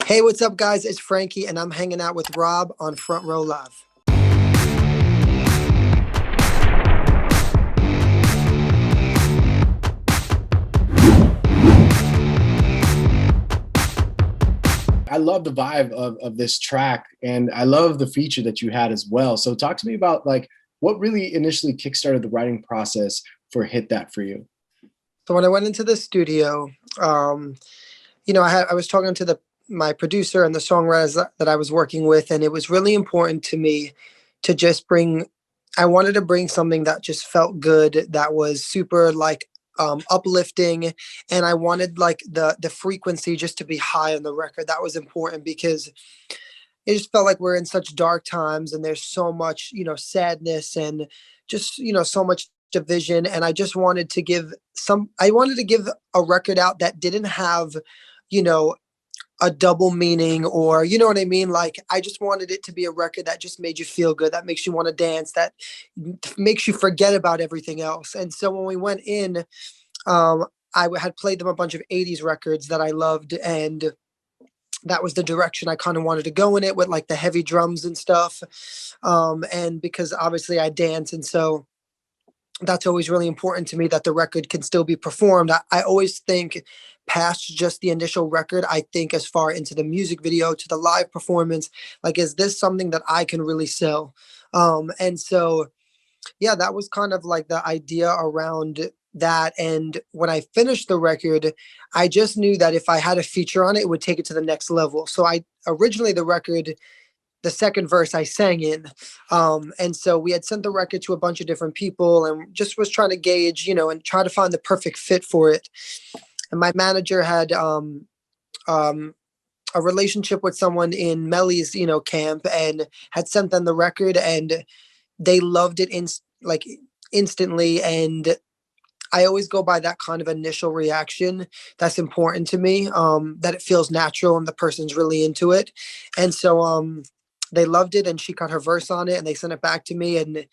Hey, what's up, guys? It's Frankie, and I'm hanging out with Rob on Front Row Live. I love the vibe of this track, and I love the feature that you had as well. So talk to me about like what really initially kickstarted the writing process for Hit That for you. So when I went into the studio, um, I was talking to the my producer and the songwriters that I was working with, and it was really important to me to just bring. I wanted to bring something that just felt good, that was super like uplifting, and I wanted like the frequency just to be high on the record. That was important because it just felt like we're in such dark times, and there's so much sadness, and just so much division, and I wanted to give a record out that didn't have you know a double meaning, or you know what I mean. Like, I just wanted it to be a record that just made you feel good, that makes you want to dance, that makes you forget about everything else. And so when we went in, I had played them a bunch of 80s records that I loved, and that was the direction I kind of wanted to go in it, with like the heavy drums and stuff. And because obviously I dance, and so that's always really important to me, that the record can still be performed. I always think past just the initial record. I think as far into the music video, to the live performance, like, is this something that I can really sell? And so yeah, that was kind of like the idea around that. And when I finished the record, I just knew that if I had a feature on it, it would take it to the next level. So I originally, the record, the second verse I sang in. And so we had sent the record to a bunch of different people, and just was trying to gauge, and try to find the perfect fit for it. And my manager had um, a relationship with someone in Melli's, camp, and had sent them the record, and they loved it like instantly. And I always go by that kind of initial reaction. That's important to me. That it feels natural and the person's really into it. And so they loved it, and she got her verse on it, and they sent it back to me, and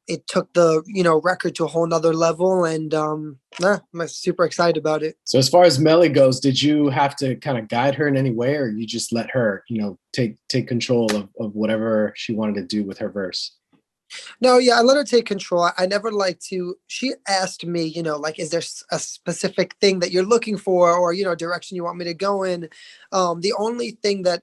it took the record to a whole nother level. And yeah, I'm super excited about it. So as far as Melly goes, did you have to kind of guide her in any way, or you just let her, take control of whatever she wanted to do with her verse? No, yeah, I let her take control. I never like to. She asked me, like, is there a specific thing that you're looking for, or direction you want me to go in? The only thing that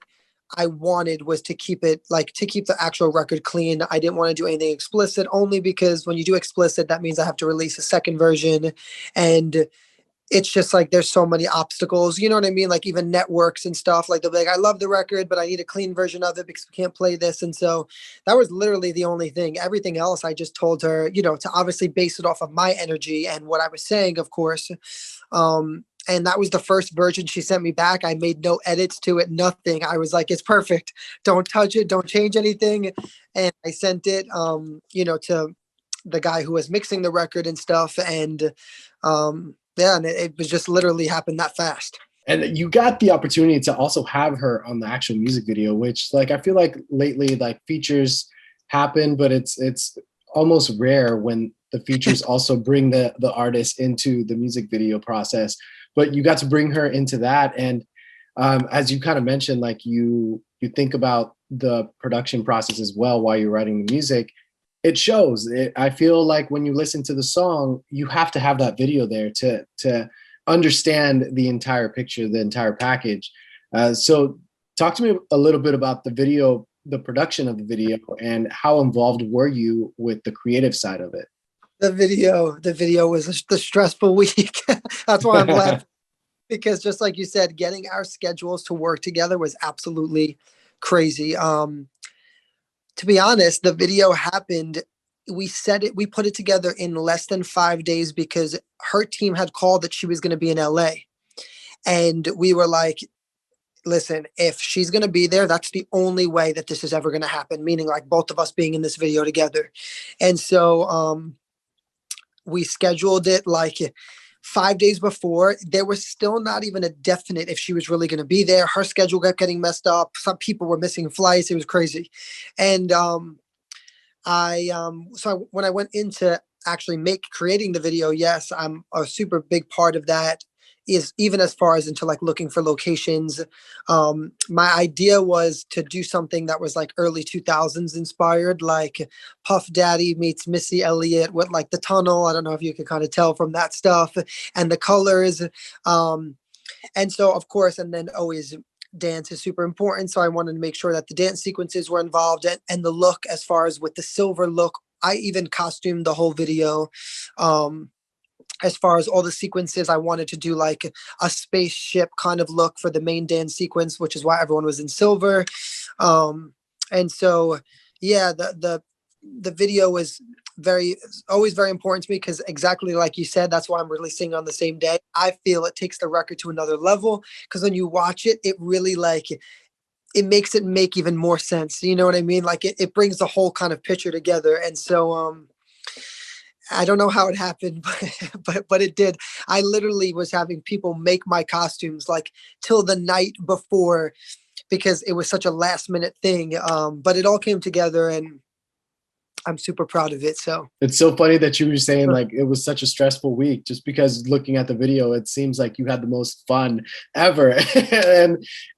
I wanted was to keep it, like, to keep the actual record clean. I didn't want to do anything explicit, only because when you do explicit, that means I have to release a second version, and it's just like there's so many obstacles, you know what I mean? Like, even networks and stuff, like they'll be like, I love the record, but I need a clean version of it because we can't play this. And so that was literally the only thing. Everything else, I just told her, to obviously base it off of my energy and what I was saying, of course. And that was the first version she sent me back. I made no edits to it, nothing. I was like, it's perfect. Don't touch it, don't change anything. And I sent it, to the guy who was mixing the record and stuff. And yeah, and it was just literally happened that fast. And you got the opportunity to also have her on the actual music video, which, like, I feel like lately, like, features happen, but it's almost rare when the features also bring the artist into the music video process. But you got to bring her into that. And as you kind of mentioned, like, you think about the production process as well while you're writing the music. It shows. I feel like when you listen to the song, you have to have that video there to understand the entire picture, the entire package. So talk to me a little bit about the video, the production of the video, and how involved were you with the creative side of it? The video was the stressful week. That's why I'm laughing, because just like you said, getting our schedules to work together was absolutely crazy. To be honest, the video happened. We put it together in less than 5 days, because her team had called that she was going to be in LA. And we were like, listen, if she's going to be there, that's the only way that this is ever going to happen, meaning like both of us being in this video together. And so we scheduled it like 5 days before. There was still not even a definite if she was really going to be there. Her schedule kept getting messed up. Some people were missing flights. It was crazy. And when I went into actually creating the video, yes, I'm a super big part of that. is even as far as into like looking for locations. My idea was to do something that was like early 2000s inspired, like Puff Daddy meets Missy Elliott with like the tunnel. I don't know if you can kind of tell from that stuff and the colors. Um, and so of course, and then always dance is super important, so I wanted to make sure that the dance sequences were involved, and the look, as far as with the silver look, I even costumed the whole video. As far as all the sequences, I wanted to do like a spaceship kind of look for the main dance sequence, which is why everyone was in silver. And so yeah, the video was very always very important to me, because exactly like you said, that's why I'm releasing on the same day. I feel it takes the record to another level, because when you watch it, it really like it makes it make even more sense. You know what I mean? Like it brings the whole kind of picture together. And so I don't know how it happened, but it did. I literally was having people make my costumes like till the night before, because it was such a last minute thing. But it all came together, and I'm super proud of it. So It's so funny that you were saying like it was such a stressful week, just because looking at the video, it seems like you had the most fun ever.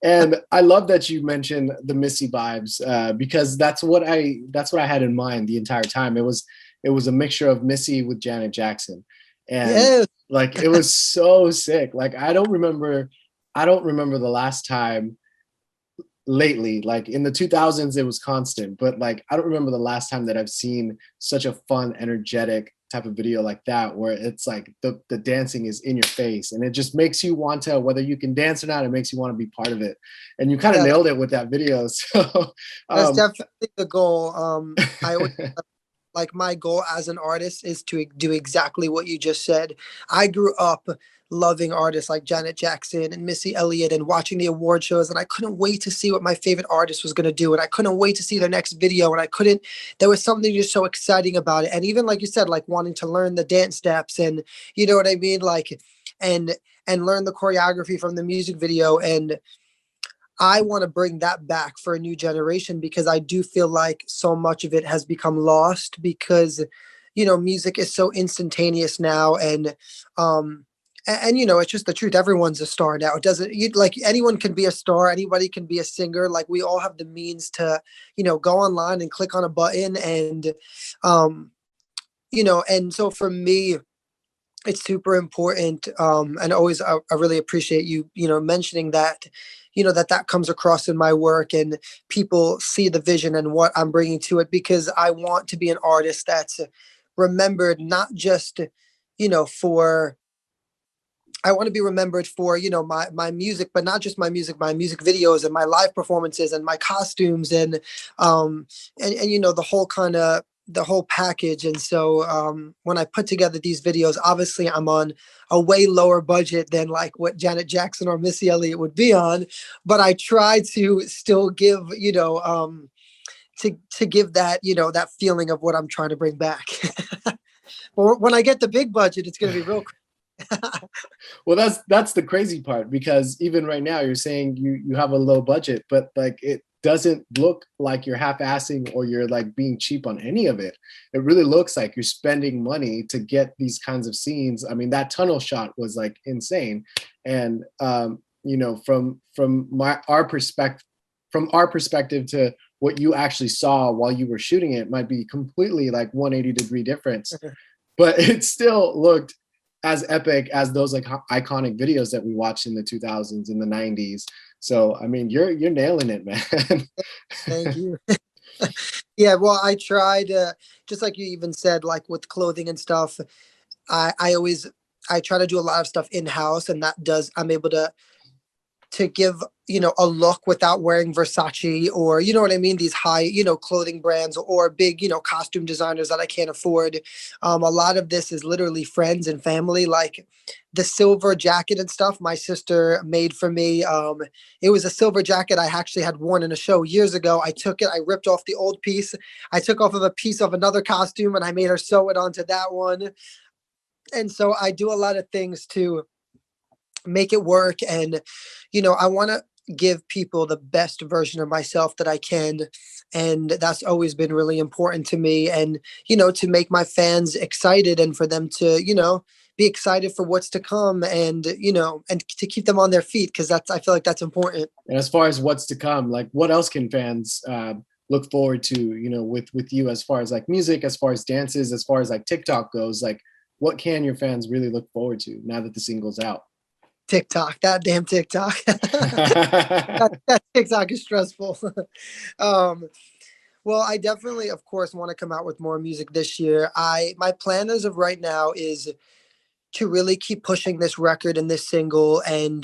and I love that you mentioned the Missy vibes, because that's what I had in mind the entire time. It was a mixture of Missy with Janet Jackson, and yeah, like it was so sick. Like I don't remember the last time lately, like in the 2000s it was constant, but like I don't remember the last time that I've seen such a fun, energetic type of video like that, where it's like the dancing is in your face and it just makes you want to, whether you can dance or not, it makes you want to be part of it. And you kind of yeah, nailed it with that video. So that's um definitely the goal. I always, like, my goal as an artist is to do exactly what you just said. I grew up loving artists like Janet Jackson and Missy Elliott and watching the award shows, and I couldn't wait to see what my favorite artist was going to do, and I couldn't wait to see their next video, and I couldn't there was something just so exciting about it. And even like you said, like wanting to learn the dance steps, and you know what I mean, like, and learn the choreography from the music video. And I want to bring that back for a new generation, because I do feel like so much of it has become lost, because music is so instantaneous now. And it's just the truth. Everyone's a star now. It doesn't like anyone can be a star, anybody can be a singer. Like, we all have the means to go online and click on a button. And um and so for me, it's super important. And always, I really appreciate you mentioning that, that comes across in my work, and people see the vision and what I'm bringing to it, because I want to be an artist that's remembered, not just for I want to be remembered for my music, but not just my music videos and my live performances and my costumes, um and the whole kind of the whole package. And so when I put together these videos, obviously I'm on a way lower budget than like what Janet Jackson or Missy Elliott would be on, but I try to still give to give that that feeling of what I'm trying to bring back. But when I get the big budget, it's going to be real. well, that's the crazy part, because even right now you're saying you have a low budget, but like it doesn't look like you're half-assing or you're like being cheap on any of it. It really looks like you're spending money to get these kinds of scenes. I mean, that tunnel shot was like insane. And from our perspective to what you actually saw while you were shooting it might be completely like 180-degree difference, but it still looked as epic as those like iconic videos that we watched in the 2000s and the 90s. So I mean, you're nailing it, man. Thank you. Yeah, well, I tried, just like you even said, like with clothing and stuff. I try to do a lot of stuff in house, and I'm able to give a look without wearing Versace, or what I mean, these high clothing brands, or big costume designers that I can't afford. A lot of this is literally friends and family. Like the silver jacket and stuff my sister made for me. It was a silver jacket I actually had worn in a show years ago. I took it, I ripped off the old piece, I took off of a piece of another costume, and I made her sew it onto that one. And so I do a lot of things to make it work. And I want to give people the best version of myself that I can, and that's always been really important to me. And to make my fans excited, and for them to be excited for what's to come, and and to keep them on their feet, because I feel like that's important. And as far as what's to come, like what else can fans look forward to, with you, as far as like music, as far as dances, as far as like TikTok goes? Like what can your fans really look forward to now that the single's out? TikTok, that damn TikTok. that TikTok is stressful. um, well, I definitely, of course, want to come out with more music this year. My plan as of right now is to really keep pushing this record and this single, and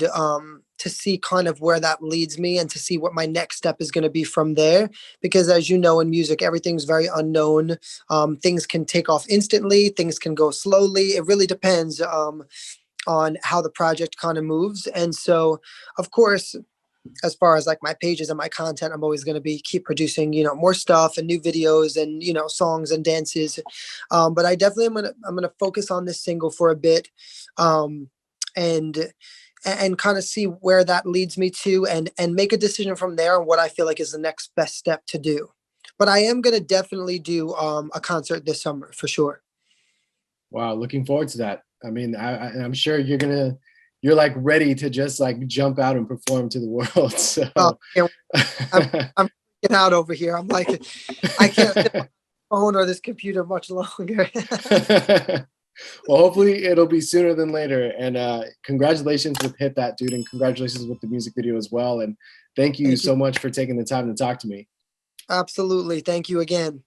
to see kind of where that leads me, and to see what my next step is going to be from there. Because as you know, in music, everything's very unknown. Things can take off instantly, things can go slowly. It really depends on how the project kind of moves. And so, of course, as far as like my pages and my content, I'm always going to be keep producing, more stuff and new videos and, songs and dances. But I definitely I'm gonna focus on this single for a bit, um, and kind of see where that leads me to, and make a decision from there on what I feel like is the next best step to do. But I am gonna definitely do a concert this summer for sure. Wow, looking forward to that. I mean, I'm sure you're like ready to just like jump out and perform to the world. So I'm freaking out over here. I'm like, I can't sit on my phone or this computer much longer. Well, hopefully it'll be sooner than later. And congratulations with Hit That Dude, and congratulations with the music video as well. And thank you Thank you. so much for taking the time to talk to me. Absolutely. Thank you again.